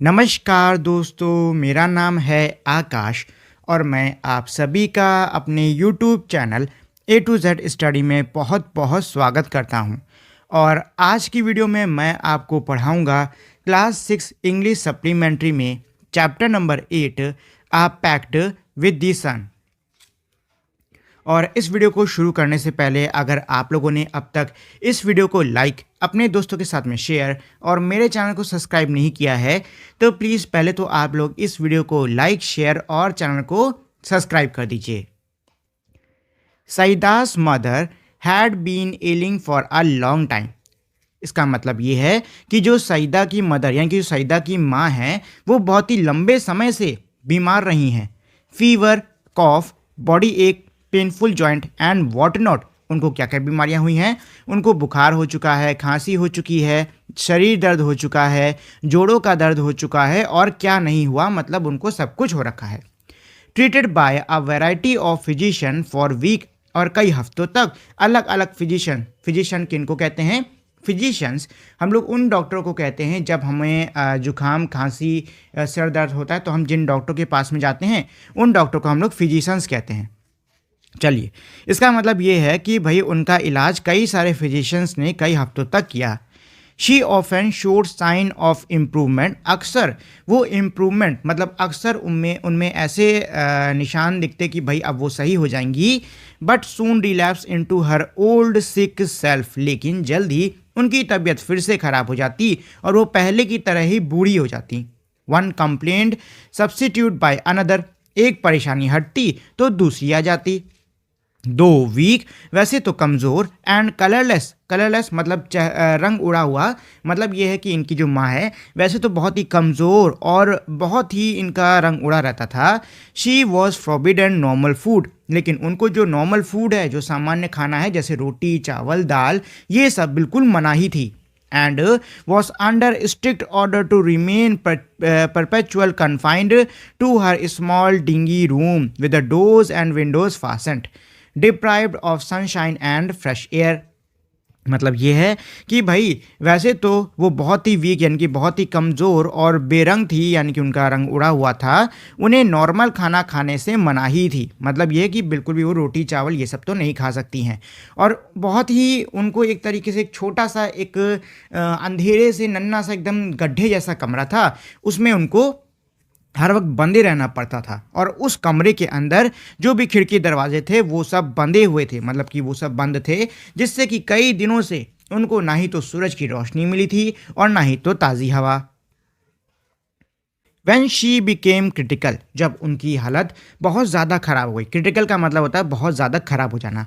नमस्कार दोस्तों, मेरा नाम है आकाश और मैं आप सभी का अपने YouTube channel A to Z study में बहुत बहुत स्वागत करता हूं। और आज की वीडियो में मैं आपको पढ़ाऊंगा क्लास 6 इंग्लिश सप्लीमेंट्री में chapter number 8 a pact with the sun. और इस वीडियो को शुरू करने से पहले अगर आप लोगों ने अब तक इस वीडियो को लाइक, अपने दोस्तों के साथ में शेयर और मेरे चैनल को सब्सक्राइब नहीं किया है तो प्लीज़ पहले तो आप लोग इस वीडियो को लाइक, शेयर और चैनल को सब्सक्राइब कर दीजिए। Saeeda's mother had been ailing for a long time. इसका मतलब ये है कि जो सईदा की मदर यानी कि जो सईदा की माँ हैं वो बहुत ही लंबे समय से बीमार रही हैं। फीवर, कॉफ, बॉडी एक, painful joint and what not. उनको क्या क्या बीमारियां हुई हैं? उनको बुखार हो चुका है, खांसी हो चुकी है, शरीर दर्द हो चुका है, जोड़ों का दर्द हो चुका है और क्या नहीं हुआ, मतलब उनको सब कुछ हो रखा है। Treated by a variety of physician for week. और कई हफ्तों तक अलग अलग फिजिशियन किनको कहते हैं? फिजिशियंस। हम लोग उन डॉक्टरों को कहते हैं जब हमें जुकाम, खांसी, सर दर्द होता है तो हम जिन डॉक्टर के पास में जाते हैं उन डॉक्टर को हम लोग फिजिशियंस कहते हैं। चलिए, इसका मतलब ये है कि भाई उनका इलाज कई सारे फिजिशियंस ने कई हफ्तों तक किया। She often showed sign of improvement. अक्सर वो इम्प्रूवमेंट मतलब अक्सर उनमें ऐसे निशान दिखते कि भाई अब वो सही हो जाएंगी। But soon relapse into her old sick self. लेकिन जल्द ही उनकी तबीयत फिर से खराब हो जाती और वो पहले की तरह ही बूढ़ी हो जाती। One complaint substitute by another. एक परेशानी हटती तो दूसरी आ जाती। दो वीक, वैसे तो कमज़ोर, एंड कलरलेस मतलब रंग उड़ा हुआ। मतलब ये है कि इनकी जो माँ है वैसे तो बहुत ही कमज़ोर और बहुत ही इनका रंग उड़ा रहता था। She was forbidden normal food. लेकिन उनको जो नॉर्मल फूड है, जो सामान्य खाना है जैसे रोटी, चावल, दाल, ये सब बिल्कुल मनाही थी। And was under strict order to remain perpetual confined to her small dingy room with the doors and windows fastened, deprived of sunshine and fresh air। मतलब ये है कि भाई वैसे तो वो बहुत ही वीक यानी कि बहुत ही कमज़ोर और बेरंग थी, यानी कि उनका रंग उड़ा हुआ था। उन्हें नॉर्मल खाना खाने से मनाही थी। मतलब ये है कि बिल्कुल भी वो रोटी, चावल ये सब तो नहीं खा सकती हैं। और बहुत ही उनको एक तरीके से एक छोटा सा एक अंधेरे से नन्ना सा एकदम गड्ढे जैसा कमरा था, उसमें उनको हर वक्त बंदे रहना पड़ता था। और उस कमरे के अंदर जो भी खिड़की दरवाजे थे वो सब बंधे हुए थे, मतलब कि वो सब बंद थे, जिससे कि कई दिनों से उनको ना ही तो सूरज की रोशनी मिली थी और ना ही तो ताज़ी हवा। When she became critical, जब उनकी हालत बहुत ज़्यादा ख़राब हो गई। क्रिटिकल का मतलब होता है बहुत ज़्यादा ख़राब हो जाना।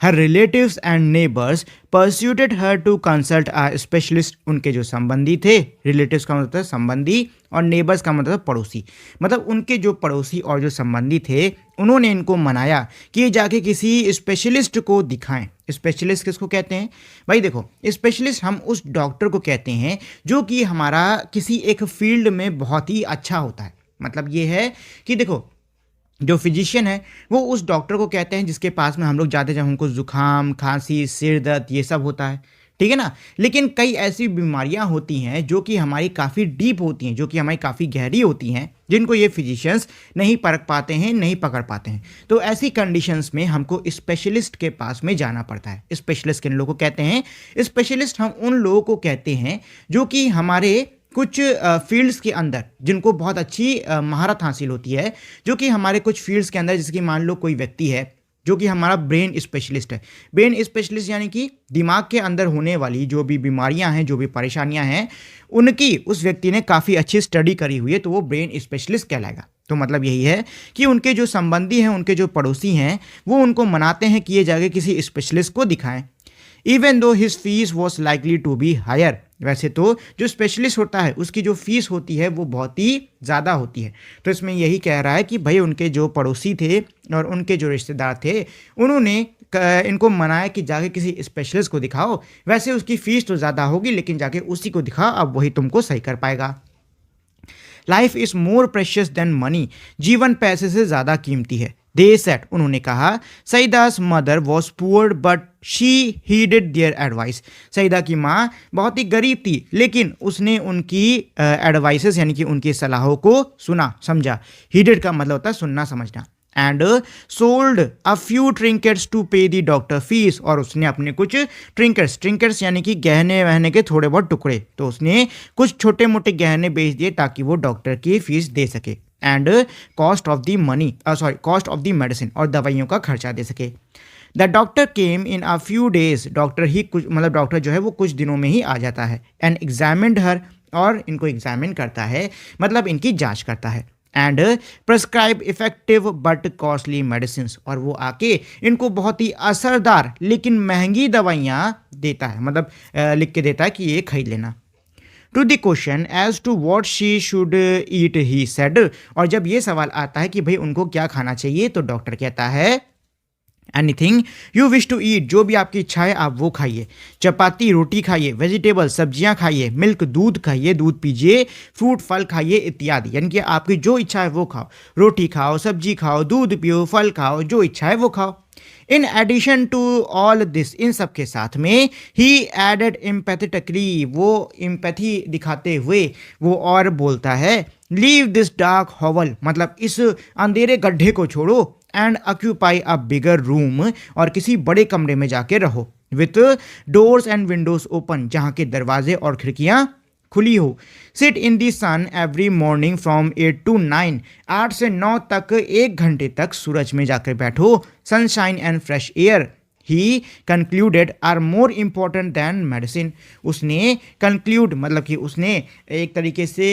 Her relatives and neighbors persuaded her to consult a specialist। उनके जो संबंधी थे, रिलेटिव्स का मतलब संबंधी और नेबर्स का मतलब पड़ोसी, मतलब उनके जो पड़ोसी और जो संबंधी थे उन्होंने इनको मनाया कि ये जाके किसी स्पेशलिस्ट को दिखाएं। स्पेशलिस्ट किसको कहते हैं भाई? देखो, स्पेशलिस्ट हम उस डॉक्टर को कहते हैं जो कि हमारा किसी एक फील्ड में बहुत ही अच्छा होता है। मतलब ये है कि देखो, जो फिजिशियन है वो उस डॉक्टर को कहते हैं जिसके पास में हम लोग जाते हैं जब हमको जुकाम, खांसी, सिर दर्द ये सब होता है, ठीक है ना। लेकिन कई ऐसी बीमारियां होती हैं जो कि हमारी काफ़ी डीप होती हैं, जो कि हमारी काफ़ी गहरी होती हैं, जिनको ये फिजिशियंस नहीं परख पाते हैं, नहीं पकड़ पाते हैं। तो ऐसी कंडीशंस में हमको स्पेशलिस्ट के पास में जाना पड़ता है। स्पेशलिस्ट किन लोगों को कहते हैं? स्पेशलिस्ट हम उन लोगों को कहते हैं जो कि हमारे कुछ फील्ड्स के अंदर जिनको बहुत अच्छी महारत हासिल होती है, जो कि हमारे कुछ फील्ड्स के अंदर, जैसे कि मान लो कोई व्यक्ति है जो कि हमारा ब्रेन स्पेशलिस्ट है। ब्रेन स्पेशलिस्ट यानी कि दिमाग के अंदर होने वाली जो भी बीमारियां हैं, जो भी परेशानियां हैं, उनकी उस व्यक्ति ने काफ़ी अच्छी स्टडी करी हुई है, तो वो ब्रेन स्पेशलिस्ट कहलाएगा। तो मतलब यही है कि उनके जो संबंधी हैं, उनके जो पड़ोसी हैं, वो उनको मनाते हैं कि ये जाके किसी स्पेशलिस्ट को दिखाएं। Even though his fees was likely to be higher. वैसे तो जो स्पेशलिस्ट होता है उसकी जो फीस होती है वो बहुत ही ज़्यादा होती है। तो इसमें यही कह रहा है कि भाई उनके जो पड़ोसी थे और उनके जो रिश्तेदार थे उन्होंने इनको मनाया कि जाके किसी स्पेशलिस्ट को दिखाओ। वैसे उसकी फ़ीस तो ज़्यादा होगी लेकिन जाके उसी को दिखाओ, अब वही तुमको सही कर पाएगा। Life is more precious than money. जीवन पैसे से ज़्यादा कीमती है। दे सेड, उन्होंने कहा, Saeeda's mother was poor but she heeded their advice. Saeeda की माँ बहुत ही गरीब थी, लेकिन उसने उनकी एडवाइसेस यानी कि उनकी सलाहों को सुना, समझा। हीडेड का मतलब होता है सुनना समझना। And sold a few trinkets to pay the doctor fees, और उसने अपने कुछ ट्रिंकेट्स यानी कि गहने वहने के थोड़े बहुत टुकड़े, तो उसने कुछ छोटे मोटे गहने बेच दिए ताकि वो डॉक्टर की फीस दे सके। And cost of the medicine, और दवाइयों का खर्चा दे सके। The doctor came in a few days, doctor जो है वो कुछ दिनों में ही आ जाता है। एंड एग्जामिन्ड हर, और इनको एग्जामिन करता है, मतलब इनकी जांच करता है। And prescribe effective but costly medicine, और वो आके इनको बहुत ही असरदार लेकिन महंगी दवाइयाँ देता है, मतलब लिख के देता है कि ये खरीद लेना। To the question as to what she should eat he said, और जब ये सवाल आता है कि भाई उनको क्या खाना चाहिए, तो डॉक्टर कहता है, anything you wish to eat, जो भी आपकी इच्छा है आप वो खाइए। चपाती रोटी खाइए, वेजिटेबल सब्जियां खाइए, मिल्क दूध खाइए, दूध पीजिए, फ्रूट फल खाइए इत्यादि, यानी कि आपकी जो इच्छा है वो खाओ। रोटी खाओ, सब्जी खाओ, दूध पियो, फल खाओ, जो इच्छा है वो खाओ। In addition to all this, इन सब के साथ में ही एडेड एम्पैथेटिकली, वो एम्पैथी दिखाते हुए वो और बोलता है, लीव दिस डार्क हॉवल, मतलब इस अंधेरे गड्ढे को छोड़ो, and occupy a bigger room, और किसी बड़े कमरे में जाके रहो, with doors and windows open, जहाँ के दरवाजे और खिड़कियाँ खुली हो। Sit in the sun every morning from 8 to 9, 8 से 9 तक 1 घंटे तक सूरज में जाकर बैठो। Sunshine and fresh air he concluded are more important than medicine, उसने कंक्लूड मतलब कि उसने एक तरीके से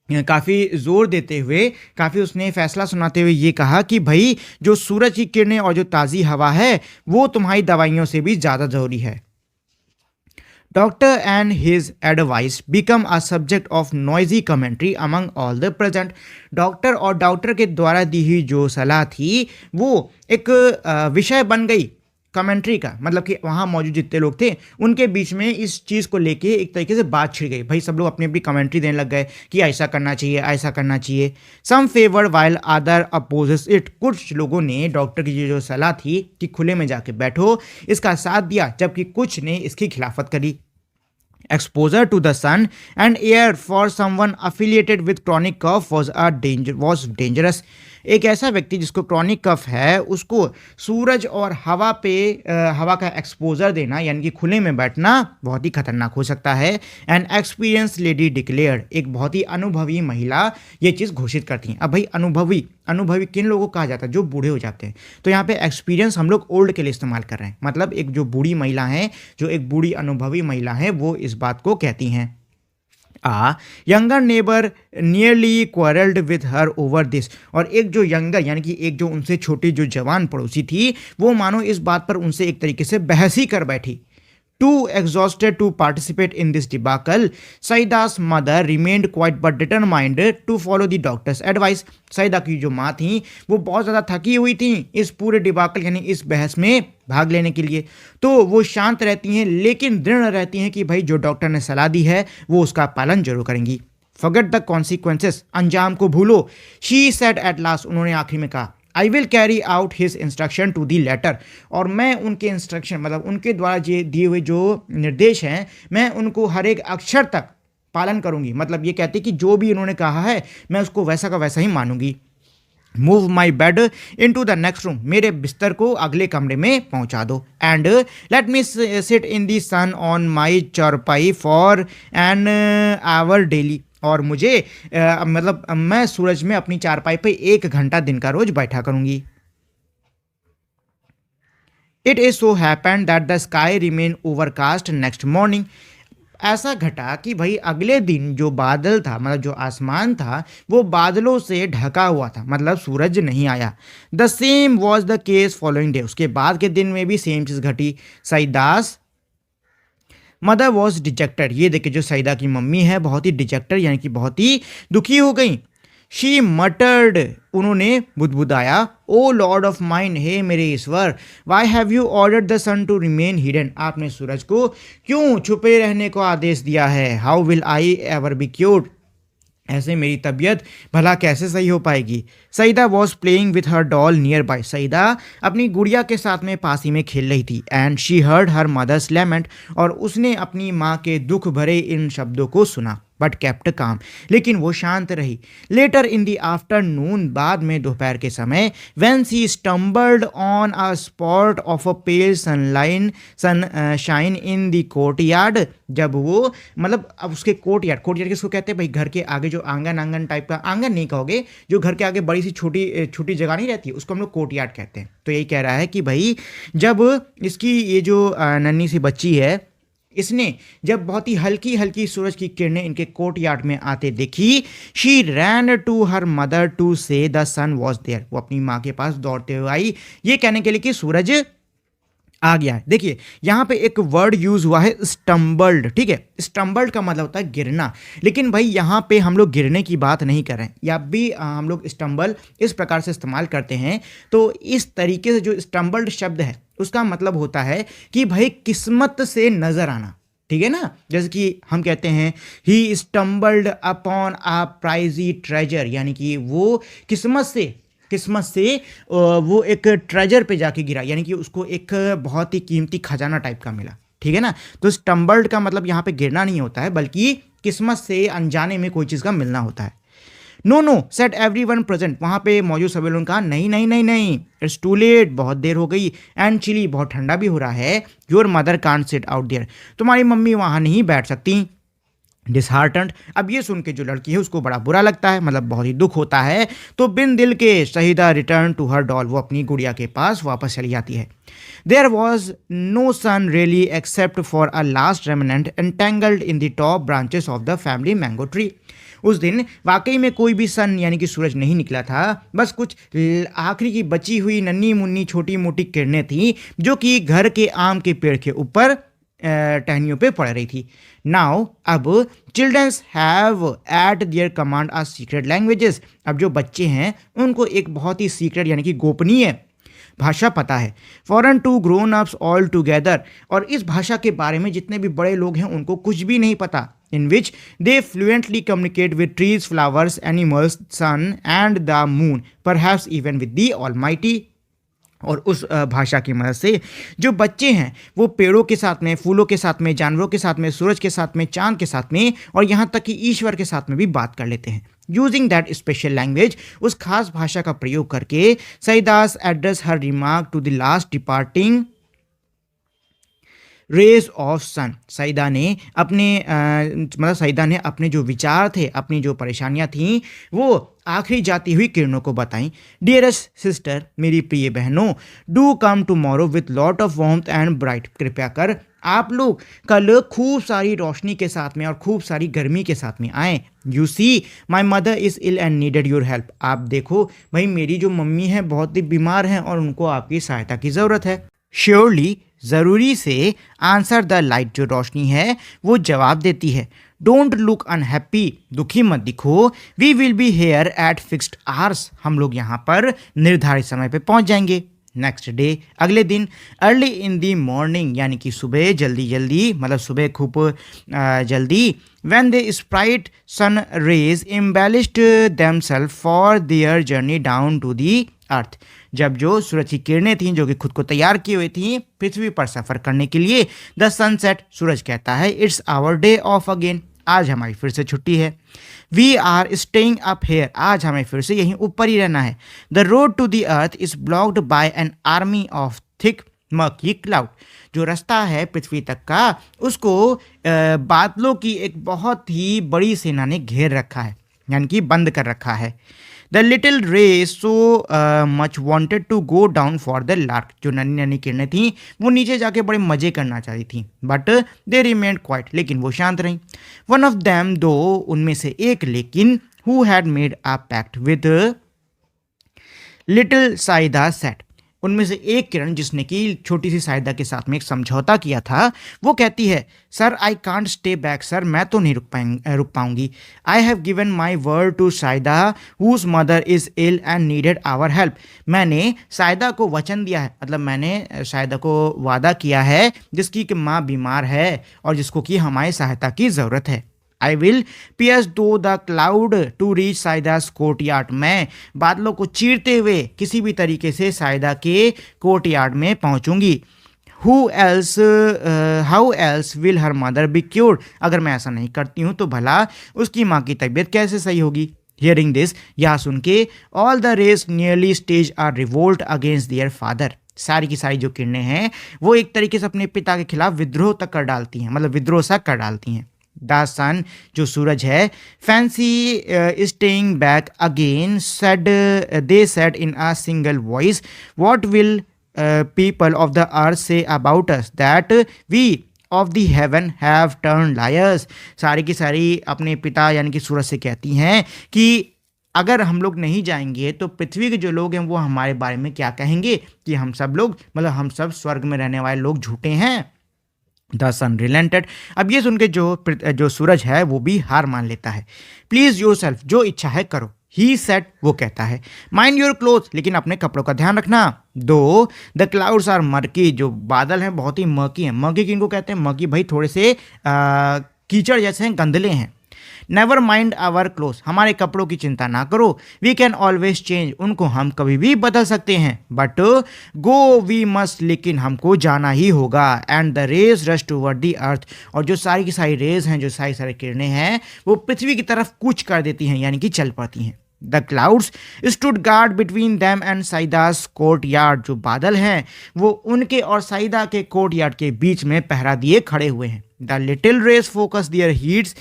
काफ़ी जोर देते हुए, काफ़ी उसने फैसला सुनाते हुए ये कहा कि भाई जो सूरज की किरणें और जो ताज़ी हवा है वो तुम्हारी दवाइयों से भी ज़्यादा ज़रूरी है। Doctor and his advice become a subject of noisy commentary among all the present, doctor के द्वारा दी हुई जो सलाह थी वो एक विषय बन गई कमेंट्री का, मतलब कि वहाँ मौजूद जितने लोग थे उनके बीच में इस चीज़ को लेके एक तरीके से बात छिड़ गई। भाई सब लोग अपनी अपनी कमेंट्री देने लग गए कि ऐसा करना चाहिए, ऐसा करना चाहिए। Some favour while other opposes it, कुछ लोगों ने डॉक्टर की जो सलाह थी कि खुले में जाके बैठो इसका साथ दिया, जबकि कुछ ने इसकी खिलाफत करी। Exposure to the sun and air for someone affiliated with chronic cough was dangerous. एक ऐसा व्यक्ति जिसको क्रॉनिक कफ है उसको सूरज और हवा पे हवा का एक्सपोजर देना यानी कि खुले में बैठना बहुत ही खतरनाक हो सकता है। एंड एक्सपीरियंस लेडी डिक्लेयर्ड, एक बहुत ही अनुभवी महिला ये चीज़ घोषित करती हैं। अब भाई अनुभवी किन लोगों को कहा जाता है? जो बूढ़े हो जाते हैं। तो यहाँ पे एक्सपीरियंस हम लोग ओल्ड के लिए इस्तेमाल कर रहे हैं, मतलब एक जो बूढ़ी महिला है, जो एक बूढ़ी अनुभवी महिला है, वो इस बात को कहती हैं। Younger neighbour nearly quarrelled with her over this, और एक जो यंगर यानी कि एक जो उनसे छोटी जो जवान पड़ोसी थी वो मानो इस बात पर उनसे एक तरीके से बहस ही कर बैठी। Too exhausted to participate in this debacle, Saida's mother remained quiet but determined to follow the doctor's advice. Saeeda की जो माँ थी वो बहुत ज़्यादा थकी हुई थी इस पूरे डिबाकल यानी इस बहस में भाग लेने के लिए, तो वो शांत रहती हैं लेकिन दृढ़ रहती हैं कि भाई जो डॉक्टर ने सलाह दी है वो उसका पालन जरूर करेंगी। Forget the consequences, अंजाम को भूलो। She said at last, उन्होंने आखिर में कहा, I will carry out his instruction to the letter, और मैं उनके इंस्ट्रक्शन मतलब उनके द्वारा दिए हुए जो निर्देश हैं मैं उनको हर एक अक्षर तक पालन करूंगी। मतलब ये कहते कि जो भी उन्होंने कहा है मैं उसको वैसा का वैसा ही मानूंगी। Move my bed into the next room, मेरे बिस्तर को अगले कमरे में पहुंचा दो। And let me sit in the sun on my charpai for an our daily, और मुझे मतलब मैं सूरज में अपनी चारपाई पे 1 घंटा दिन का रोज बैठा करूंगी। It is so happened that the sky remain overcast next morning, ऐसा घटा कि भाई अगले दिन जो बादल था मतलब जो आसमान था वो बादलों से ढका हुआ था, मतलब सूरज नहीं आया। The same was the case following day, उसके बाद के दिन में भी सेम चीज़ घटी। सईदास मदर वॉज डिजेक्टेड, ये देखिए जो सईदा की मम्मी है बहुत ही डिजेक्टेड यानी कि बहुत ही दुखी हो गई। शी मटर्ड, उन्होंने बुदबुदाया, ओ लॉर्ड ऑफ माइन, हे मेरे ईश्वर, why have you ordered the sun to remain hidden, आपने सूरज को क्यों छुपे रहने को आदेश दिया है। How will I ever be cured, ऐसे मेरी तबीयत भला कैसे सही हो पाएगी। Saida was playing with her doll nearby. Saida अपनी गुड़िया के साथ में पास ही में खेल रही थी। And she heard her mother's lament, और उसने अपनी माँ के दुख भरे इन शब्दों को सुना। बट केप्ट काम, लेकिन वो शांत रही। लेटर इन द आफ्टरनून, बाद में दोपहर के समय, when she stumbled on a spot of a pale sunshine in the courtyard, जब वो मतलब अब उसके कोर्टयार्ड, कोर्टयार्ड किसको कहते हैं भाई, घर के आगे जो आंगन, आंगन टाइप का, आंगन नहीं कहोगे, जो घर के आगे बड़ी सी छोटी छोटी जगह नहीं रहती, उसको हम लोग कोर्टयार्ड कहते हैं। तो यही कह रहा है कि भाई जब इसकी ये जो नन्ही सी बच्ची है, इसने जब बहुत ही हल्की हल्की सूरज की किरणें इनके कोर्टयार्ड में आते देखी, she ran to her mother to say the sun was there. वो अपनी माँ के पास दौड़ते हुए आई ये कहने के लिए कि सूरज आ गया है। देखिए यहाँ पे एक वर्ड यूज हुआ है स्टम्बल्ड, ठीक है। स्टम्बल्ड का मतलब होता है गिरना, लेकिन भाई यहाँ पे हम लोग गिरने की बात नहीं कर रहे हैं। या भी हम लोग स्टम्बल इस प्रकार से इस्तेमाल करते हैं, तो इस तरीके से जो स्टम्बल्ड शब्द है उसका मतलब होता है कि भाई किस्मत से नजर आना, ठीक है ना। जैसे कि हम कहते हैं he stumbled upon a prized treasure, यानी कि वो किस्मत से वो एक ट्रेजर पे जाके गिरा, यानी कि उसको एक बहुत ही कीमती खजाना टाइप का मिला, ठीक है ना। तो स्टम्बल्ड का मतलब यहाँ पे गिरना नहीं होता है, बल्कि किस्मत से अनजाने में कोई चीज़ का मिलना होता है। No no said everyone present, वहाँ पे मौजूद सभी लोगों ने कहा नहीं नहीं नहीं नहीं, इट्स टू लेट, बहुत देर हो गई। एंड चिली, बहुत ठंडा भी हो रहा है। Your mother can't sit out there, तुम्हारी मम्मी वहाँ नहीं बैठ सकती। डिसहार्टेंड, अब ये सुन के जो लड़की है उसको बड़ा बुरा लगता है, मतलब बहुत ही दुख होता है। तो बिन दिल के Saida return to her doll, वो अपनी गुड़िया के पास वापस चली जाती है। There was no sun really except for a last remnant entangled in the top branches of the family mango tree. उस दिन वाकई में कोई भी सन यानी कि सूरज नहीं निकला था, बस कुछ आखिरी की बची हुई नन्ही मुन्नी छोटी मोटी किरणें थी जो कि घर के आम के पेड़ के ऊपर टहनियों पे पड़ रही थी। नाउ अब children's have at their command a secret languages, अब जो बच्चे हैं उनको एक बहुत ही सीक्रेट यानी कि गोपनीय भाषा पता है। Foreign to grown ups altogether, और इस भाषा के बारे में जितने भी बड़े लोग हैं उनको कुछ भी नहीं पता। In which they fluently communicate with trees, flowers, animals, sun and the moon, perhaps even with the Almighty. और उस भाषा की मदद से जो बच्चे हैं वो पेड़ों के साथ में, फूलों के साथ में, जानवरों के साथ में, सूरज के साथ में, चांद के साथ में, और यहाँ तक कि ईश्वर के साथ में भी बात कर लेते हैं। यूजिंग दैट स्पेशल लैंग्वेज, उस खास भाषा का प्रयोग करके Saida's address her remark to the last departing rays of sun. Saida ने अपने जो विचार थे, अपनी जो परेशानियां थीं, वो आखिरी जाती हुई किरणों को बताई। डियरेस्ट सिस्टर, मेरी प्रिय बहनों, do come tomorrow with lot of warmth and bright, कृपया कर आप लोग कल खूब सारी रोशनी के साथ में और खूब सारी गर्मी के साथ में आएँ। You see my mother is ill and needed your help, आप देखो भाई मेरी जो मम्मी है बहुत ही बीमार हैं और उनको आपकी सहायता की ज़रूरत है। श्योरली, ज़रूरी से, आंसर द लाइट, जो रोशनी है वो जवाब देती है। डोंट लुक अनहैप्पी, दुखी मत दिखो। We will be here at fixed hours, हम लोग यहाँ पर निर्धारित समय पे पहुँच जाएंगे। नेक्स्ट डे, अगले दिन, अर्ली इन दी मॉर्निंग, यानी कि सुबह जल्दी जल्दी, मतलब सुबह खूब जल्दी, when the sprite sun rays embellished themselves for their journey down to the earth, जब जो सूरज की किरणें थीं जो कि खुद को तैयार की हुई थीं पृथ्वी पर सफर करने के लिए। द सनसेट, सूरज कहता है, it's our day off again, आज हमारी फिर से छुट्टी है। We are staying up here, आज हमें फिर से यहीं ऊपर ही रहना है। The road to the earth is blocked by an army of thick murky cloud, जो रास्ता है पृथ्वी तक का उसको बादलों की एक बहुत ही बड़ी सेना ने घेर रखा है, यानी कि बंद कर रखा है। The little ray so much wanted to go down for the lark, जो नन्ही नन्ही किरणें थीं वो नीचे जाके बड़े मजे करना चाहती थीं, बट दे रिमेंड क्वाइट, लेकिन वो शांत रहीं। वन ऑफ दैम, दो उनमें से एक, लेकिन, who had made a pact with little Saida said, उनमें से एक किरण जिसने कि छोटी सी साइदा के साथ में एक समझौता किया था, वो कहती है, sir I can't stay back, sir मैं तो नहीं रुक पाऊंगी। I have given my word to Saida whose mother is ill and needed our help, मैंने साइदा को वचन दिया है, मतलब मैंने साइदा को वादा किया है जिसकी कि माँ बीमार है और जिसको कि हमारी सहायता की ज़रूरत है। I will pierce through the cloud to reach Saida's courtyard. मैं बादलों को चीरते हुए किसी भी तरीके से साइदा के कोर्टयार्ड में पहुंचूंगी। Who else, how else will her mother be cured? अगर मैं ऐसा नहीं करती हूँ तो भला उसकी माँ की तबीयत कैसे सही होगी। Hearing this, यह सुन के all the rays nearly stage a revolt against their father। सारी की सारी जो किरणें हैं वो एक तरीके से अपने पिता के खिलाफ विद्रोह तक कर डालती हैं, मतलब विद्रोह सा कर डालती हैं। द सन, जो सूरज है, fancy staying back again, said they said in a single voice, what will people of the earth say about us that we of the heaven have turned liars। सारी की सारी अपने पिता यानी कि सूरज से कहती हैं कि अगर हम लोग नहीं जाएंगे तो पृथ्वी के जो लोग हैं वो हमारे बारे में क्या कहेंगे कि हम सब लोग, मतलब हम सब स्वर्ग में रहने वाले लोग झूठे हैं। द सन रिलेंटेड। अब ये सुन के जो सूरज है वो भी हार मान लेता है। प्लीज योर सेल्फ, जो इच्छा है करो। ही सेट, वो कहता है। माइंड योर क्लोथ, लेकिन अपने कपड़ों का ध्यान रखना। दो द क्लाउड्स आर मर्की, जो बादल हैं बहुत ही मर्की हैं। मर्की किनको कहते हैं? मर्की भाई थोड़े से कीचड़ जैसे हैं, गंदले हैं। नेवर माइंड आवर क्लोथ, हमारे कपड़ों की चिंता ना करो। वी कैन ऑलवेज चेंज, उनको हम कभी भी बदल सकते हैं। बट गो वी मस्ट, लेकिन हमको जाना ही होगा। And the rays rush toward the earth, और जो सारी की सारी रेज हैं, जो सारी सारी किरणें हैं, वो पृथ्वी की तरफ कूच कर देती हैं, यानी कि चल पड़ती हैं। The clouds stood guard between them and Saida's courtyard, जो बादल हैं वो उनके और साइदा के कोर्ट यार्ड के बीच में पहरा दिए खड़े हुए हैं। The little rays focus their heats,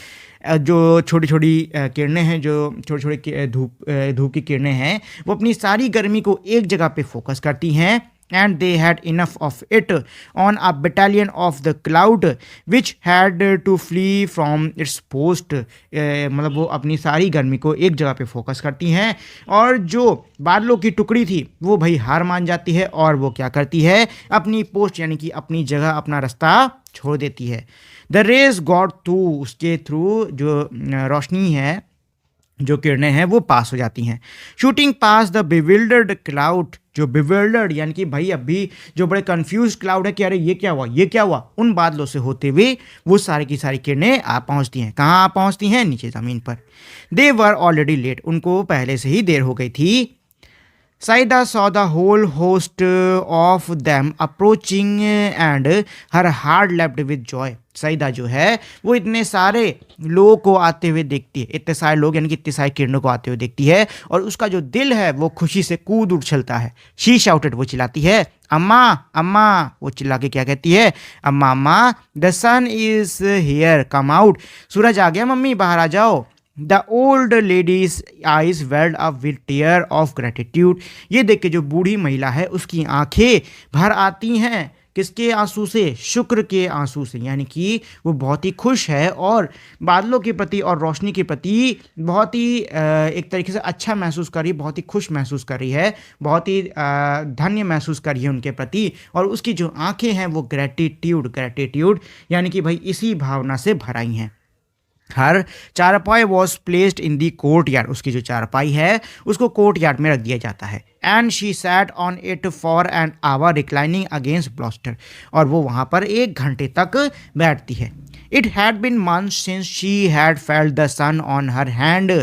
जो छोटी छोटी किरणें हैं, जो छोटी छोटी धूप की किरणें हैं, वो अपनी सारी गर्मी को एक जगह पे फोकस करती हैं। And they had enough of it on a battalion of the cloud which had to flee from its post। मतलब वो अपनी सारी गर्मी को एक जगह पे फोकस करती हैं, और जो बादलों की टुकड़ी थी वो भाई हार मान जाती है, और वो क्या करती है? अपनी पोस्ट यानी कि अपनी जगह, अपना रास्ता छोड़ देती है। द रेज गॉट थ्रू, उसके थ्रू जो रोशनी है, जो किरणें हैं वो पास हो जाती हैं। Shooting pass the bewildered cloud, जो बिविल्डर्ड यानी कि भाई अभी जो बड़े कंफ्यूज क्लाउड है कि अरे ये क्या हुआ, ये क्या हुआ, उन बादलों से होते हुए वो सारी की सारी किरणें आ पहुंचती हैं। कहाँ आ पहुंचती हैं? नीचे ज़मीन पर। दे वर ऑलरेडी लेट, उनको पहले से ही देर हो गई थी। Saida saw the whole host of them approaching and her heart left with joy. Saida जो है वो इतने सारे लोगों को आते हुए देखती है, इतने सारे लोग यानी कि इतनी सारी किरणों को आते हुए देखती है, और उसका जो दिल है वो खुशी से कूद उछलता है। शी शाउटेड, वो चिल्लाती है, अम्मा अम्मा। वो चिल्ला के क्या कहती है? Amma Amma, the sun is here, come out. सूरज आ गया मम्मी, बाहर आ जाओ। The old lady's eyes welled up with tear of gratitude. ये देख के जो बूढ़ी महिला है उसकी आंखें भर आती हैं। किसके आंसू से? शुक्र के आंसू से, यानी कि वो बहुत ही खुश है और बादलों के प्रति और रोशनी के प्रति बहुत ही एक तरीके से अच्छा महसूस कर रही है, बहुत ही खुश महसूस कर रही है, बहुत ही धन्य महसूस कर रही है उनके प्रति। और उसकी जो आंखें हैं वो ग्रेटिट्यूड यानी कि भाई इसी भावना से भर आई हैं। हर चारपाई was placed in the court yard, उसकी जो चारपाई है उसको कोर्ट यार्ड में रख दिया जाता है। And she sat on it for an hour reclining against bolster, और वो वहाँ पर 1 घंटे तक बैठती है। It had been months since she had felt the sun on her hand,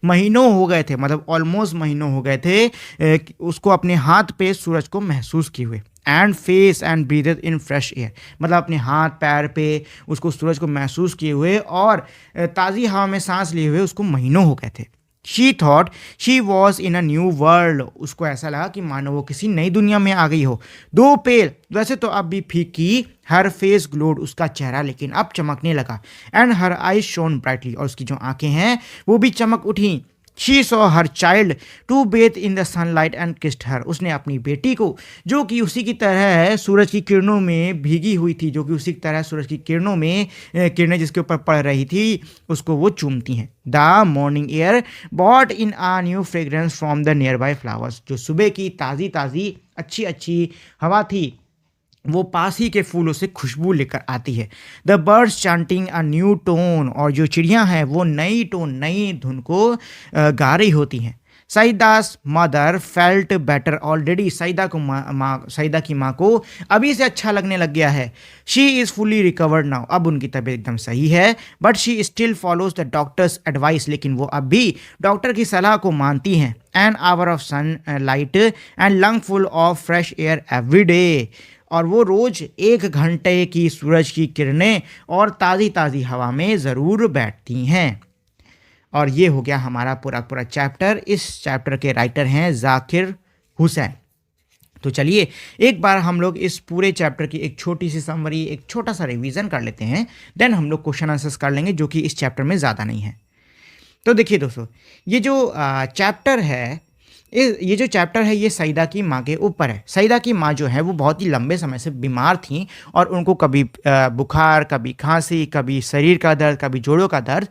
महीनों हो गए थे, मतलब ऑलमोस्ट महीनों हो गए थे उसको अपने हाथ पे सूरज को महसूस किए हुए। And face and breathe in fresh air, मतलब अपने हाथ पैर पे उसको सूरज को महसूस किए हुए और ताज़ी हवा में सांस लिए हुए उसको महीनों हो गए थे। She thought she was in a new world, उसको ऐसा लगा कि मानो वो किसी नई दुनिया में आ गई हो। दो पेल, वैसे तो अब भी फीकी, हर फेस ग्लोड, उसका चेहरा लेकिन अब चमकने लगा। And her eyes shone brightly, और उसकी जो आंखें हैं वो भी चमक उठी। She saw her child to bathe in the sunlight and kissed her, उसने अपनी बेटी को जो कि उसी की तरह है सूरज की किरणों में भीगी हुई थी, जो कि उसी की तरह सूरज की किरणों में किरणें जिसके ऊपर पड़ रही थी उसको वो चूमती हैं। The morning air brought in a new fragrance from the nearby flowers, जो सुबह की ताज़ी ताज़ी अच्छी अच्छी हवा थी वो पास ही के फूलों से खुशबू लेकर आती है। The birds chanting a new tone, और जो चिड़ियाँ हैं वो नई टोन, नई धुन को गा रही होती हैं। Saida's mother felt better already. Saida की माँ को अभी से अच्छा लगने लग गया है। She is fully recovered now, अब उनकी तबीयत एकदम सही है। But she still follows the doctors advice, लेकिन वो अब भी डॉक्टर की सलाह को मानती हैं। An hour of sunlight and lungful of fresh air every day, और वो रोज 1 घंटे की सूरज की किरणें और ताज़ी ताज़ी हवा में ज़रूर बैठती हैं। और ये हो गया हमारा पूरा पूरा चैप्टर। इस चैप्टर के राइटर हैं जाकिर हुसैन। तो चलिए एक बार हम लोग इस पूरे चैप्टर की एक छोटी सी समरी, एक छोटा सा रिवीजन कर लेते हैं, देन हम लोग क्वेश्चन आंसर्स कर लेंगे, जो कि इस चैप्टर में ज़्यादा नहीं है। तो देखिए दोस्तों, ये जो चैप्टर है ये जो चैप्टर है ये सईदा की माँ के ऊपर है। सईदा की माँ जो है वो बहुत ही लंबे समय से बीमार थी, और उनको कभी बुखार, कभी खांसी, कभी शरीर का दर्द, कभी जोड़ों का दर्द,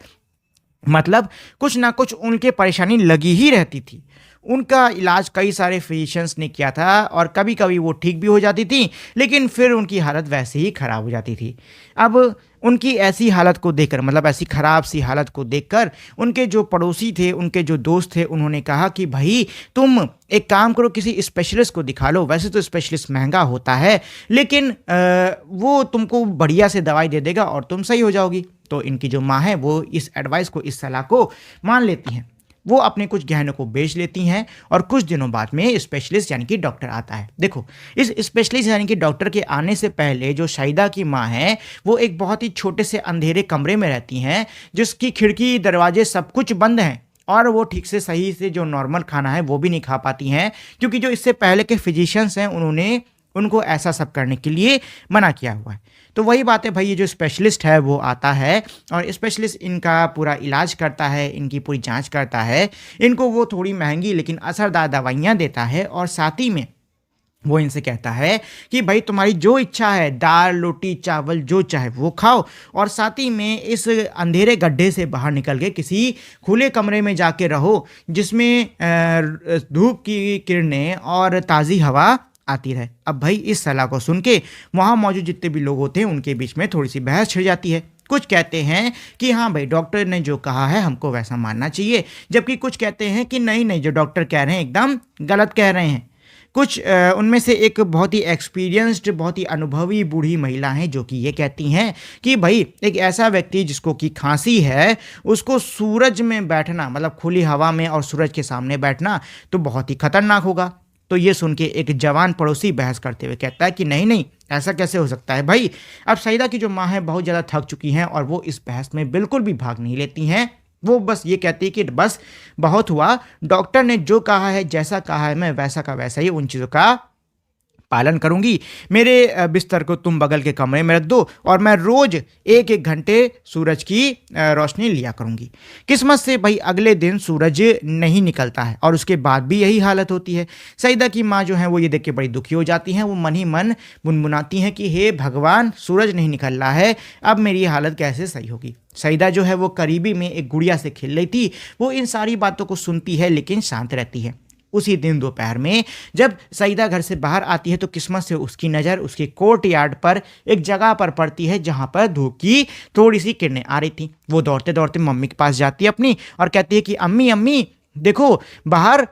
मतलब कुछ ना कुछ उनके परेशानी लगी ही रहती थी। उनका इलाज कई सारे फिजिशियंस ने किया था, और कभी कभी वो ठीक भी हो जाती थी, लेकिन फिर उनकी हालत वैसे ही ख़राब हो जाती थी। अब उनकी ऐसी हालत को देखकर, मतलब ऐसी ख़राब सी हालत को देखकर, उनके जो पड़ोसी थे, उनके जो दोस्त थे, उन्होंने कहा कि भाई तुम एक काम करो, किसी स्पेशलिस्ट को दिखा लो। वैसे तो स्पेशलिस्ट महंगा होता है, लेकिन वो तुमको बढ़िया से दवाई दे देगा और तुम सही हो जाओगी। तो इनकी जो माँ है वो इस एडवाइस को, इस सलाह को मान लेती हैं। वो अपने कुछ गहनों को बेच लेती हैं, और कुछ दिनों बाद में स्पेशलिस्ट यानी कि डॉक्टर आता है। देखो, इस स्पेशलिस्ट यानी कि डॉक्टर के आने से पहले जो सईदा की माँ है वो एक बहुत ही छोटे से अंधेरे कमरे में रहती हैं, जिसकी खिड़की, दरवाजे सब कुछ बंद हैं, और वो ठीक से सही से जो नॉर्मल खाना है वो भी नहीं खा पाती हैं, क्योंकि जो इससे पहले के फिजिशियंस हैं उन्होंने उनको ऐसा सब करने के लिए मना किया हुआ है। तो वही बात है भाई, ये जो स्पेशलिस्ट है वो आता है, और स्पेशलिस्ट इनका पूरा इलाज करता है, इनकी पूरी जांच करता है, इनको वो थोड़ी महंगी लेकिन असरदार दवाइयाँ देता है, और साथ ही में वो इनसे कहता है कि भाई तुम्हारी जो इच्छा है, दाल रोटी चावल जो चाहे वो खाओ, और साथ ही में इस अंधेरे गड्ढे से बाहर निकल के किसी खुले कमरे में जाके रहो, जिसमें धूप की किरणें और ताज़ी हवा आती रहे। अब भाई इस सलाह को सुन के वहाँ मौजूद जितने भी लोग होते हैं उनके बीच में थोड़ी सी बहस छिड़ जाती है। कुछ कहते हैं कि हाँ भाई डॉक्टर ने जो कहा है हमको वैसा मानना चाहिए, जबकि कुछ कहते हैं कि नहीं नहीं, जो डॉक्टर कह रहे हैं एकदम गलत कह रहे हैं। कुछ उनमें से एक बहुत ही एक्सपीरियंस्ड, बहुत ही अनुभवी बूढ़ी महिला हैं, जो कि ये कहती हैं कि भाई एक ऐसा व्यक्ति जिसको कि खांसी है, उसको सूरज में बैठना, मतलब खुली हवा में और सूरज के सामने बैठना तो बहुत ही खतरनाक होगा। तो ये सुन के एक जवान पड़ोसी बहस करते हुए कहता है कि नहीं नहीं, ऐसा कैसे हो सकता है भाई। अब सईदा की जो माँ है बहुत ज़्यादा थक चुकी हैं, और वो इस बहस में बिल्कुल भी भाग नहीं लेती हैं। वो बस ये कहती है कि बस बहुत हुआ, डॉक्टर ने जो कहा है, जैसा कहा है, मैं वैसा का वैसा ही उन चीज़ों का पालन करूंगी। मेरे बिस्तर को तुम बगल के कमरे में रख दो, और मैं रोज 1-1 घंटे सूरज की रोशनी लिया करूंगी। किस्मत से भाई अगले दिन सूरज नहीं निकलता है, और उसके बाद भी यही हालत होती है। सईदा की माँ जो है वो ये देख के बड़ी दुखी हो जाती हैं। वो मन ही मन गुनगुनाती हैं कि हे भगवान, सूरज नहीं निकल रहा है, अब मेरी हालत कैसे सही होगी। सईदा जो है वो करीबी में एक गुड़िया से खेल रही थी। वो इन सारी बातों को सुनती है, लेकिन शांत रहती है। उसी दिन दोपहर में जब सईदा घर से बाहर आती है, तो किस्मत से उसकी नज़र उसके कोर्ट यार्ड पर एक जगह पर पड़ती है, जहाँ पर धूप की थोड़ी सी किरणें आ रही थी। वो दौड़ते दौड़ते मम्मी के पास जाती है अपनी, और कहती है कि अम्मी अम्मी देखो, बाहर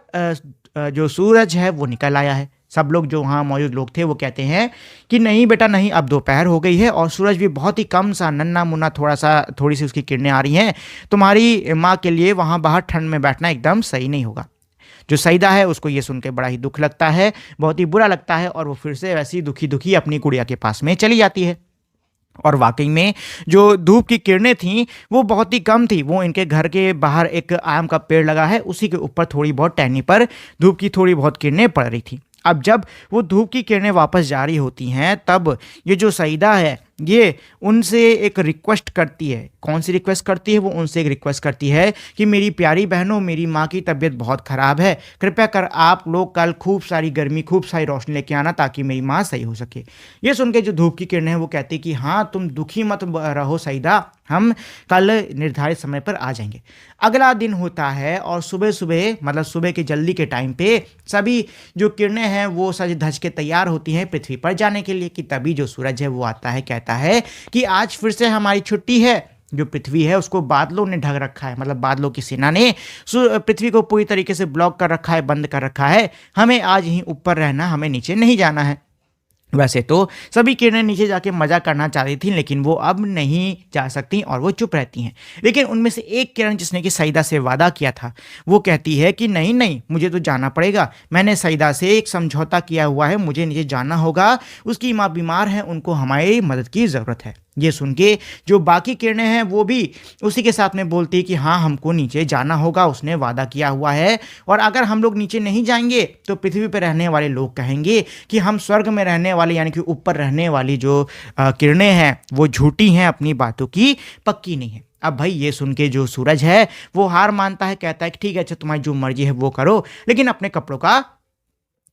जो सूरज है वो निकल आया है। सब लोग जो वहाँ मौजूद लोग थे वो कहते हैं कि नहीं बेटा नहीं, अब दोपहर हो गई है, और सूरज भी बहुत ही कम सा, नन्ना मुन्ना, थोड़ी सी उसकी किरणें आ रही हैं। तुम्हारी माँ के लिए वहाँ बाहर ठंड में बैठना एकदम सही नहीं होगा। जो सईदा है उसको ये सुन के बड़ा ही दुख लगता है, बहुत ही बुरा लगता है, और वो फिर से वैसी दुखी दुखी अपनी गुड़िया के पास में चली जाती है। और वाकई में जो धूप की किरणें थीं वो बहुत ही कम थी। वो इनके घर के बाहर एक आम का पेड़ लगा है, उसी के ऊपर थोड़ी बहुत टहनी पर धूप की थोड़ी बहुत किरणें पड़ रही थी। अब जब वो धूप की किरणें वापस जा रही होती हैं, तब ये जो सईदा है ये उनसे एक रिक्वेस्ट करती है। कौन सी रिक्वेस्ट करती है? वो उनसे एक रिक्वेस्ट करती है कि मेरी प्यारी बहनों, मेरी माँ की तबीयत बहुत ख़राब है, कृपया कर आप लोग कल खूब सारी गर्मी, खूब सारी रोशनी लेके आना, ताकि मेरी माँ सही हो सके। ये सुन के जो धूप की किरणें हैं वो कहती कि हाँ तुम दुखी मत रहो सईदा, हम कल निर्धारित समय पर आ जाएंगे। अगला दिन होता है, और सुबह सुबह, मतलब सुबह के जल्दी के टाइम पे सभी जो किरणें हैं वो सज धज के तैयार होती हैं पृथ्वी पर जाने के लिए। कि तभी जो सूरज है वो आता है, कहता है कि आज फिर से हमारी छुट्टी है, जो पृथ्वी है उसको बादलों ने ढक रखा है, मतलब बादलों की सेना ने पृथ्वी को पूरी तरीके से ब्लॉक कर रखा है, बंद कर रखा है। हमें आज यहीं ऊपर रहना, हमें नीचे नहीं जाना है। वैसे तो सभी किरणें नीचे जाके मजा करना चाहती थी, लेकिन वो अब नहीं जा सकती और वो चुप रहती हैं। लेकिन उनमें से एक किरण, जिसने कि सईदा से वादा किया था, वो कहती है कि नहीं नहीं, मुझे तो जाना पड़ेगा। मैंने सईदा से एक समझौता किया हुआ है, मुझे नीचे जाना होगा। उसकी माँ बीमार है, उनको हमारी मदद की ज़रूरत है। ये सुन के जो बाकी किरणें हैं वो भी उसी के साथ में बोलती है कि हाँ, हमको नीचे जाना होगा, उसने वादा किया हुआ है। और अगर हम लोग नीचे नहीं जाएंगे तो पृथ्वी पर रहने वाले लोग कहेंगे कि हम स्वर्ग में रहने वाले, यानी कि ऊपर रहने वाली जो किरणें हैं वो झूठी हैं, अपनी बातों की पक्की नहीं है। अब भाई ये सुन के जो सूरज है वो हार मानता है, कहता है कि ठीक है, अच्छा तुम्हारी जो मर्जी है वो करो, लेकिन अपने कपड़ों का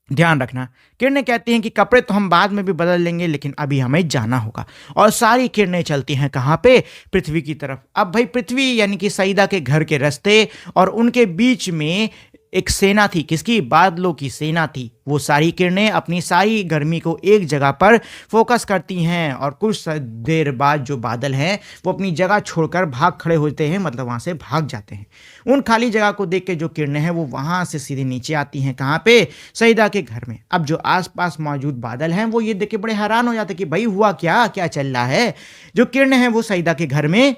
ध्यान रखना। किरणें कहती हैं कि कपड़े तो हम बाद में भी बदल लेंगे, लेकिन अभी हमें जाना होगा। और सारी किरणें चलती हैं कहाँ पे? पृथ्वी की तरफ। अब भाई पृथ्वी यानी कि सईदा के घर के रास्ते और उनके बीच में एक सेना थी। किसकी? बादलों की सेना थी। वो सारी किरणें अपनी सारी गर्मी को एक जगह पर फोकस करती हैं और कुछ देर बाद जो बादल हैं वो अपनी जगह छोड़कर भाग खड़े होते हैं, मतलब वहाँ से भाग जाते हैं। उन खाली जगह को देख के जो किरणें हैं वो वहाँ से सीधे नीचे आती हैं। कहाँ पे? सईदा के घर में। अब जो आसपास मौजूद बादल हैं वो ये देख के बड़े हैरान हो जाते हैं कि भाई हुआ क्या, क्या चल रहा है। जो किरणें हैं वो सईदा के घर में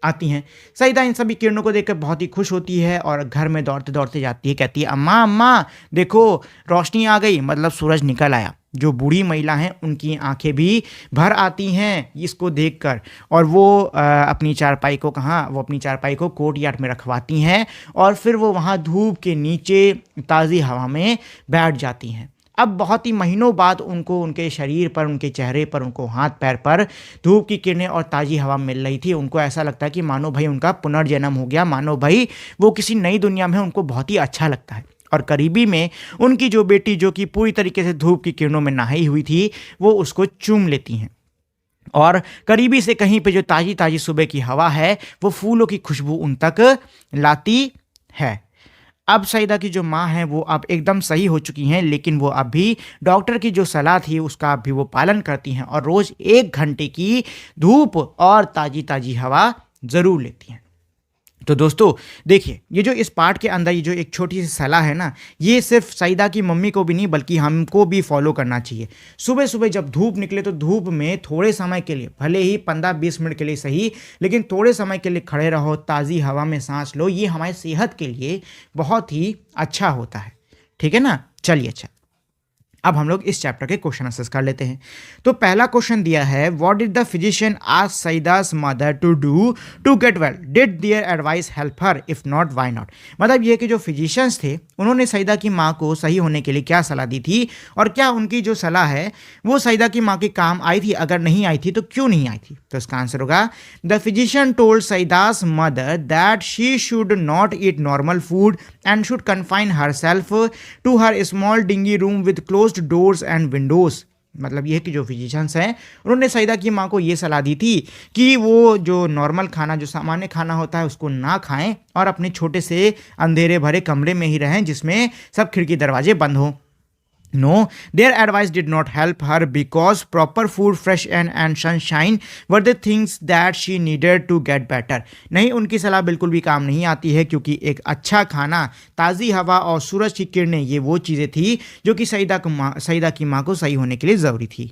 आती हैं। सईदा इन सभी किरणों को देखकर बहुत ही खुश होती है और घर में दौड़ते दौड़ते जाती है, कहती है अम्मा अम्मा देखो, रोशनी आ गई, मतलब सूरज निकल आया। जो बूढ़ी महिला हैं उनकी आंखें भी भर आती हैं इसको देखकर, और वो अपनी चारपाई को वो अपनी चारपाई को कोर्टयार्ड में रखवाती हैं और फिर वो वहाँ धूप के नीचे ताज़ी हवा में बैठ जाती हैं। अब बहुत ही महीनों बाद उनको उनके शरीर पर, उनके चेहरे पर, उनको हाथ पैर पर धूप की किरणें और ताज़ी हवा मिल रही थी। उनको ऐसा लगता है कि मानो भाई उनका पुनर्जन्म हो गया, मानो भाई वो किसी नई दुनिया में। उनको बहुत ही अच्छा लगता है। और करीबी में उनकी जो बेटी, जो कि पूरी तरीके से धूप की किरणों में नहाई हुई थी, वो उसको चूम लेती हैं। और करीबी से कहीं पे जो ताज़ी ताज़ी सुबह की हवा है वो फूलों की खुशबू उन तक लाती है। अब सईदा की जो माँ हैं वो अब एकदम सही हो चुकी हैं, लेकिन वो अब भी डॉक्टर की जो सलाह थी उसका भी वो पालन करती हैं और रोज़ 1 घंटे की धूप और ताज़ी ताज़ी हवा ज़रूर लेती हैं। तो दोस्तों देखिए, ये जो इस पार्ट के अंदर ये जो एक छोटी सी सलाह है ना, ये सिर्फ सईदा की मम्मी को भी नहीं बल्कि हमको भी फॉलो करना चाहिए। सुबह सुबह जब धूप निकले तो धूप में थोड़े समय के लिए, भले ही 15-20 मिनट के लिए सही, लेकिन थोड़े समय के लिए खड़े रहो, ताज़ी हवा में सांस लो। ये हमारी सेहत के लिए बहुत ही अच्छा होता है। ठीक है ना? चलिए, अच्छा अब हम लोग इस चैप्टर के क्वेश्चन आंसर्स कर लेते हैं। तो पहला क्वेश्चन दिया है, what did the physician ask Saida's mother to do to get well, did their advice help her, if not why not. मतलब ये कि जो फिजिशियंस थे उन्होंने सईदा की माँ को सही होने के लिए क्या सलाह दी थी और क्या उनकी जो सलाह है वो सईदा की माँ के काम आई थी, अगर नहीं आई थी तो क्यों नहीं आई थी। तो इसका आंसर होगा, the physician told Saida's mother that she should not eat normal food and should confine herself to her small dingy room with closed doors and windows. मतलब यह कि जो फिजिशियंस हैं उन्होंने सईदा की माँ को ये सलाह दी थी कि वो जो नॉर्मल खाना, जो सामान्य खाना होता है उसको ना खाएं और अपने छोटे से अंधेरे भरे कमरे में ही रहें जिसमें सब खिड़की दरवाजे बंद हों। No, their advice did not help her because proper food, fresh air and sunshine were the things that she needed to get better. नहीं, उनकी सलाह बिल्कुल भी काम नहीं आती है क्योंकि एक अच्छा खाना, ताज़ी हवा और सूरज की किरणें, ये वो चीज़ें थी जो कि सईदा की माँ को सही होने के लिए ज़रूरी थी।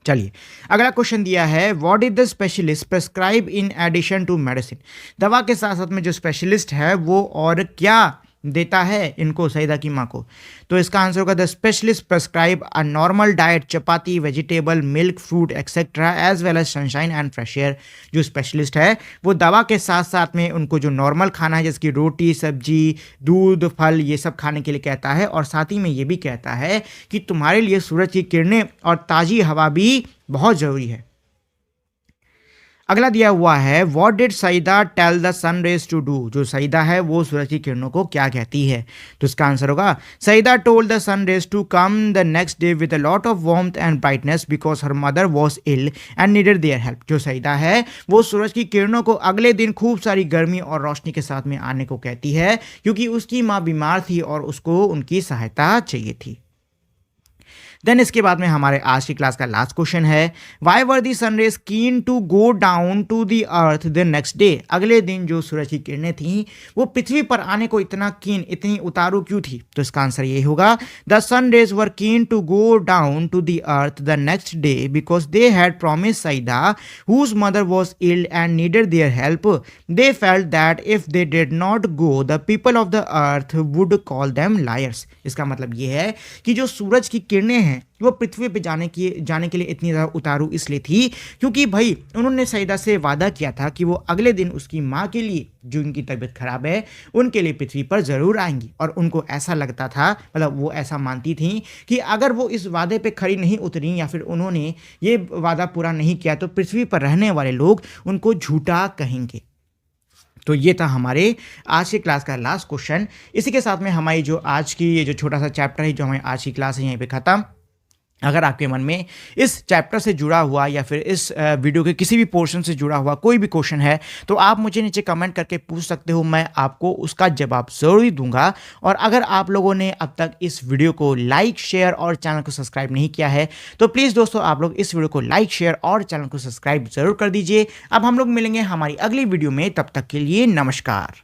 चलिए, अगला क्वेश्चन दिया है, what did the specialist prescribe in addition to medicine. दवा के साथ साथ में जो स्पेशलिस्ट है वो और क्या देता है इनको, सईदा की माँ को। तो इसका आंसर होगा, the specialist prescribe a normal diet, chapati, vegetable, milk, fruit etcetera as well as sunshine and fresh air. जो स्पेशलिस्ट है वो दवा के साथ साथ में उनको जो नॉर्मल खाना है जैसे कि रोटी, सब्जी, दूध, फल, ये सब खाने के लिए कहता है और साथ ही में ये भी कहता है कि तुम्हारे लिए सूरज की किरणें और ताज़ी हवा भी बहुत ज़रूरी है। अगला दिया हुआ है, what did Saeeda tell the sun rays to do. जो सईदा है वो सूरज की किरणों को क्या कहती है। तो इसका आंसर होगा, Saeeda told the sun rays to come the next day with a lot of warmth and brightness because her mother was ill and needed their help. जो सईदा है वो सूरज की किरणों को अगले दिन खूब सारी गर्मी और रोशनी के साथ में आने को कहती है क्योंकि उसकी माँ बीमार थी और उसको उनकी सहायता चाहिए थी। देन इसके बाद में हमारे आज की क्लास का लास्ट क्वेश्चन है, why were the sunrays keen to go down to the earth the next day. अगले दिन जो सूरज की किरणें थीं वो पृथ्वी पर आने को इतना कीन, इतनी उतारू क्यों थी? तो इसका आंसर ये होगा, the sunrays were keen to go down to the earth the next day because they had promise Saeeda whose mother was ill and needed their help. They felt that if they did not go the people of the earth would call them liars. इसका मतलब ये है कि जो सूरज की किरणें हैं वो पृथ्वी पे जाने के लिए इतनी ज़्यादा उतारू इसलिए थी क्योंकि भाई उन्होंने सईदा से वादा किया था कि वो अगले दिन उसकी माँ के लिए, जो उनकी तबीयत खराब है, उनके लिए पृथ्वी पर ज़रूर आएंगी। और उनको ऐसा लगता था, मतलब वो ऐसा मानती थी कि अगर वो इस वादे पे खरी नहीं उतरी या फिर उन्होंने ये वादा पूरा नहीं किया तो पृथ्वी पर रहने वाले लोग उनको झूठा कहेंगे। तो ये था हमारे आज की क्लास का लास्ट क्वेश्चन। इसी के साथ में हमारी जो आज की ये जो छोटा सा चैप्टर है, जो हमारी आज की क्लास है, यहीं पे ख़त्म। अगर आपके मन में इस चैप्टर से जुड़ा हुआ या फिर इस वीडियो के किसी भी पोर्शन से जुड़ा हुआ कोई भी क्वेश्चन है तो आप मुझे नीचे कमेंट करके पूछ सकते हो, मैं आपको उसका जवाब ज़रूर दूंगा। और अगर आप लोगों ने अब तक इस वीडियो को लाइक, शेयर और चैनल को सब्सक्राइब नहीं किया है तो प्लीज़ दोस्तों आप लोग इस वीडियो को लाइक, शेयर और चैनल को सब्सक्राइब ज़रूर कर दीजिए। अब हम लोग मिलेंगे हमारी अगली वीडियो में, तब तक के लिए नमस्कार।